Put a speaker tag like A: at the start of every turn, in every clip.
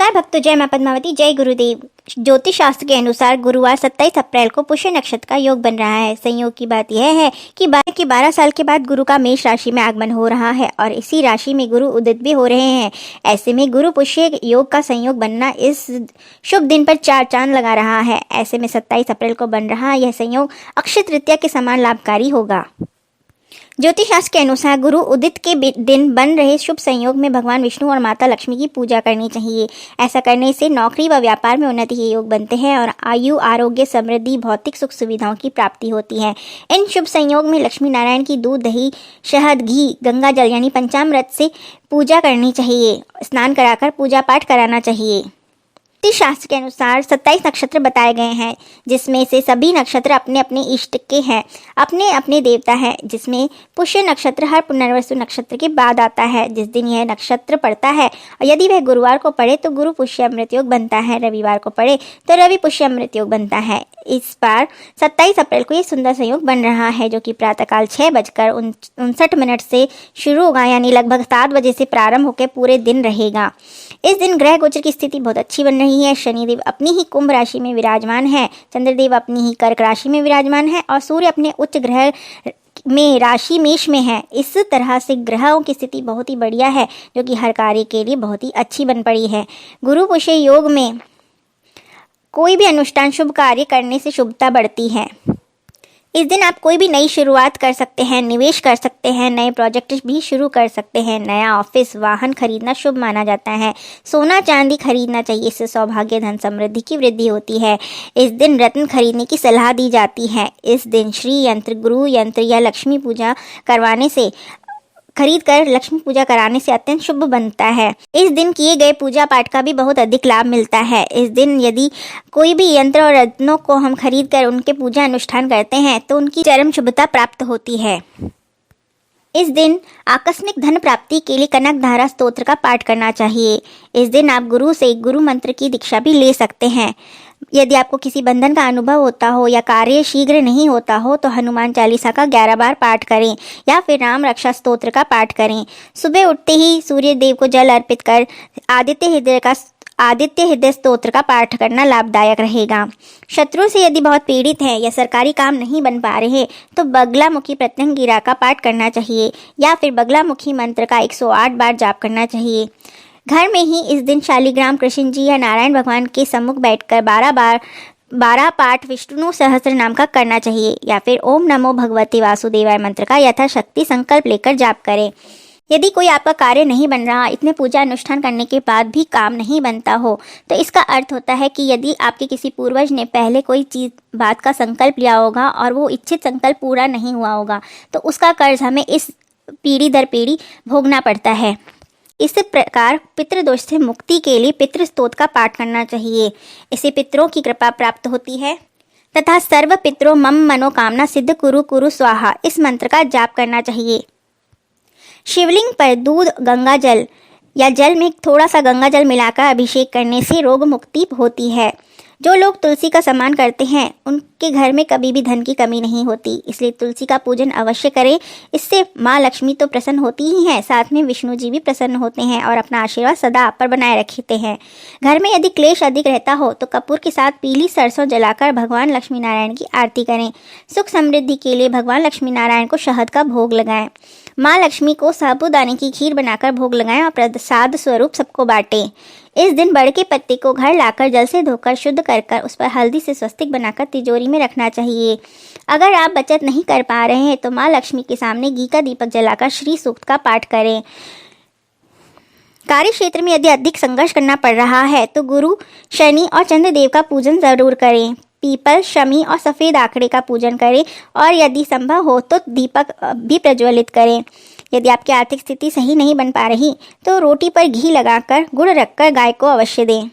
A: नमस्कार भक्तों, जय मां पद्मावती, जय गुरुदेव। ज्योतिष शास्त्र के अनुसार गुरुवार 27 अप्रैल को पुष्य नक्षत्र का योग बन रहा है। संयोग की बात यह है कि 12 साल के बाद गुरु का मेष राशि में आगमन हो रहा है और इसी राशि में गुरु उदित भी हो रहे हैं। ऐसे में गुरु पुष्य योग का संयोग बनना इस शुभ दिन पर 4 चांद लगा रहा है। ऐसे में 27 अप्रैल को बन रहा यह संयोग अक्षय तृतीया के समान लाभकारी होगा। ज्योतिष शास्त्र के अनुसार गुरु उदित के दिन बन रहे शुभ संयोग में भगवान विष्णु और माता लक्ष्मी की पूजा करनी चाहिए। ऐसा करने से नौकरी व व्यापार में उन्नति के योग बनते हैं और आयु, आरोग्य, समृद्धि, भौतिक सुख सुविधाओं की प्राप्ति होती है। इन शुभ संयोग में लक्ष्मी नारायण की दूध, दही, शहद, घी, गंगा जल यानी पंचामृत से पूजा करनी चाहिए। स्नान कराकर पूजा पाठ कराना चाहिए। ज्योतिष शास्त्र के अनुसार 27 नक्षत्र बताए गए हैं, जिसमें से सभी नक्षत्र अपने अपने इष्ट के हैं, अपने अपने देवता हैं। जिसमें पुष्य नक्षत्र हर पुनर्वसु नक्षत्र के बाद आता है। जिस दिन यह नक्षत्र पड़ता है और यदि वह गुरुवार को पड़े तो गुरु पुष्य अमृत योग बनता है, रविवार को पड़े तो रवि पुष्य अमृत योग बनता है। इस बार 27 अप्रैल को यह सुंदर संयोग बन रहा है, जो कि प्रातःकाल 6:59 से शुरू होगा, यानी लगभग 7 बजे से प्रारंभ होकर पूरे दिन रहेगा। इस दिन ग्रह गोचर की स्थिति बहुत अच्छी बन रही है। शनिदेव अपनी ही कुंभ राशि में विराजमान है, चंद्रदेव अपनी ही कर्क राशि में विराजमान है और सूर्य अपने उच्च ग्रह में राशि मेष में है। इस तरह से ग्रहों की स्थिति बहुत ही बढ़िया है, जो कि हर कार्य के लिए बहुत ही अच्छी बन पड़ी है। गुरु पुष्य योग में कोई भी अनुष्ठान, शुभ कार्य करने से शुभता बढ़ती है। इस दिन आप कोई भी नई शुरुआत कर सकते हैं, निवेश कर सकते हैं, नए प्रोजेक्ट भी शुरू कर सकते हैं। नया ऑफिस, वाहन खरीदना शुभ माना जाता है। सोना चांदी खरीदना चाहिए, इससे सौभाग्य, धन, समृद्धि की वृद्धि होती है। इस दिन रत्न खरीदने की सलाह दी जाती है। इस दिन श्री यंत्र, गुरु यंत्र या लक्ष्मी पूजा करवाने से खरीद कर लक्ष्मी पूजा कराने से अत्यंत शुभ बनता है। इस दिन किए गए पूजा पाठ का भी बहुत अधिक लाभ मिलता है। इस दिन यदि कोई भी यंत्र और रत्नों को हम खरीद कर उनके पूजा अनुष्ठान करते हैं तो उनकी चरम शुभता प्राप्त होती है। इस दिन आकस्मिक धन प्राप्ति के लिए कनक धारा स्तोत्र का पाठ करना चाहिए। इस दिन आप गुरु से गुरु मंत्र की दीक्षा भी ले सकते हैं। यदि आपको किसी बंधन का अनुभव होता हो या कार्य शीघ्र नहीं होता हो तो हनुमान चालीसा का 11 बार पाठ करें या फिर राम रक्षा स्तोत्र का पाठ करें। सुबह उठते ही सूर्य देव को जल अर्पित कर आदित्य हृदय स्तोत्र का पाठ करना लाभदायक रहेगा। शत्रु से यदि बहुत पीड़ित हैं या सरकारी काम नहीं बन पा रहे तो बगलामुखी प्रत्यंगिरा का पाठ करना चाहिए या फिर बगलामुखी मंत्र का 108 बार जाप करना चाहिए। घर में ही इस दिन शालिग्राम, कृष्ण जी या नारायण भगवान के सम्मुख बैठकर 12 पाठ विष्णु सहस्त्र नाम का करना चाहिए या फिर ओम नमो भगवते वासुदेवाय मंत्र का यथाशक्ति संकल्प लेकर जाप करें। यदि कोई आपका कार्य नहीं बन रहा, इतने पूजा अनुष्ठान करने के बाद भी काम नहीं बनता हो, तो इसका अर्थ होता है कि यदि आपके किसी पूर्वज ने पहले कोई बात का संकल्प लिया होगा और वो इच्छित संकल्प पूरा नहीं हुआ होगा, तो उसका कर्ज हमें इस पीढ़ी दर पीढ़ी भोगना पड़ता है। इस प्रकार पितृदोष से मुक्ति के लिए पितृ स्तोत्र का पाठ करना चाहिए। इससे पितरों की कृपा प्राप्त होती है तथा सर्व पितरों मम मनोकामना सिद्ध कुरु कुरु स्वाहा, इस मंत्र का जाप करना चाहिए। शिवलिंग पर दूध, गंगा जल या जल में थोड़ा सा गंगा जल मिलाकर अभिषेक करने से रोग मुक्ति होती है। जो लोग तुलसी का सम्मान करते हैं उनके घर में कभी भी धन की कमी नहीं होती, इसलिए तुलसी का पूजन अवश्य करें। इससे माँ लक्ष्मी तो प्रसन्न होती ही हैं, साथ में विष्णु जी भी प्रसन्न होते हैं और अपना आशीर्वाद सदा आप पर बनाए रखते हैं। घर में यदि क्लेश अधिक रहता हो तो कपूर के साथ पीली सरसों जलाकर भगवान लक्ष्मी नारायण की आरती करें। सुख समृद्धि के लिए भगवान लक्ष्मी नारायण को शहद का भोग लगाएं। माँ लक्ष्मी को साबूदाने की खीर बनाकर भोग लगाएं और प्रसाद स्वरूप सबको बांटें। इस दिन बड़ के पत्ते को घर लाकर जल से धोकर शुद्ध कर उस पर हल्दी से स्वस्तिक बनाकर तिजोरी में रखना चाहिए। अगर आप बचत नहीं कर पा रहे हैं तो माँ लक्ष्मी के सामने घी का दीपक जलाकर श्री सूक्त का पाठ करें। कार्य क्षेत्र में यदि अधिक संघर्ष करना पड़ रहा है तो गुरु, शनि और चंद्रदेव का पूजन जरूर करें। पीपल, शमी और सफ़ेद आंकड़े का पूजन करें और यदि संभव हो तो दीपक भी प्रज्वलित करें। यदि आपकी आर्थिक स्थिति सही नहीं बन पा रही तो रोटी पर घी लगाकर गुड़ रखकर गाय को अवश्य दें।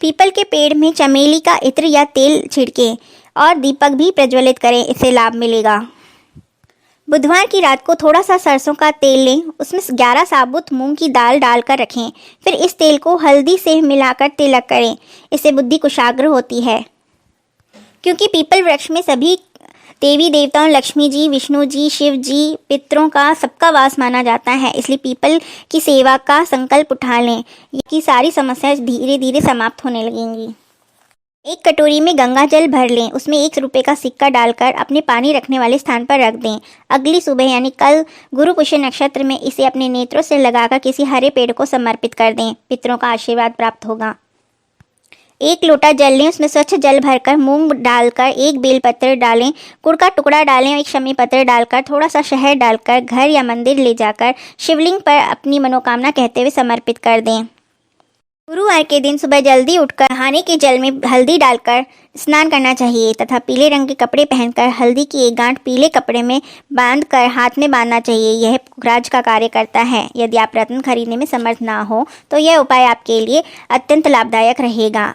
A: पीपल के पेड़ में चमेली का इत्र या तेल छिड़कें और दीपक भी प्रज्वलित करें, इससे लाभ मिलेगा। बुधवार की रात को थोड़ा सा सरसों का तेल लें, उसमें 11 साबुत मूंग की दाल डालकर रखें। फिर इस तेल को हल्दी से मिलाकर तिलक करें, इससे बुद्धि कुशाग्र होती है। क्योंकि पीपल वृक्ष में सभी देवी देवताओं लक्ष्मी जी, विष्णु जी, शिव जी, पितरों का सबका वास माना जाता है। इसलिए पीपल की सेवा का संकल्प उठा लें, ये सारी समस्याएं धीरे धीरे समाप्त होने लगेंगी। एक कटोरी में गंगा जल भर लें, उसमें 1 रुपये का सिक्का डालकर अपने पानी रखने वाले स्थान पर रख दें। अगली सुबह यानी कल गुरु पुष्य नक्षत्र में इसे अपने नेत्रों से लगाकर किसी हरे पेड़ को समर्पित कर दें। पितरों का आशीर्वाद प्राप्त होगा। 1 लोटा जल लें, उसमें स्वच्छ जल भरकर मूंग डालकर 1 बेलपत्र डालें, गुड़ का टुकड़ा डालें और 1 शमी पत्र डालकर थोड़ा सा शहद डालकर घर या मंदिर ले जाकर शिवलिंग पर अपनी मनोकामना कहते हुए समर्पित कर दें। गुरुवार के दिन सुबह जल्दी उठकर नहाने के जल में हल्दी डालकर स्नान करना चाहिए तथा पीले रंग के कपड़े पहनकर हल्दी की 1 गांठ पीले कपड़े में बांधकर हाथ में बांधना चाहिए। यह पुखराज का कार्य करता है। यदि आप रत्न खरीदने में समर्थ ना हो तो यह उपाय आपके लिए अत्यंत लाभदायक रहेगा।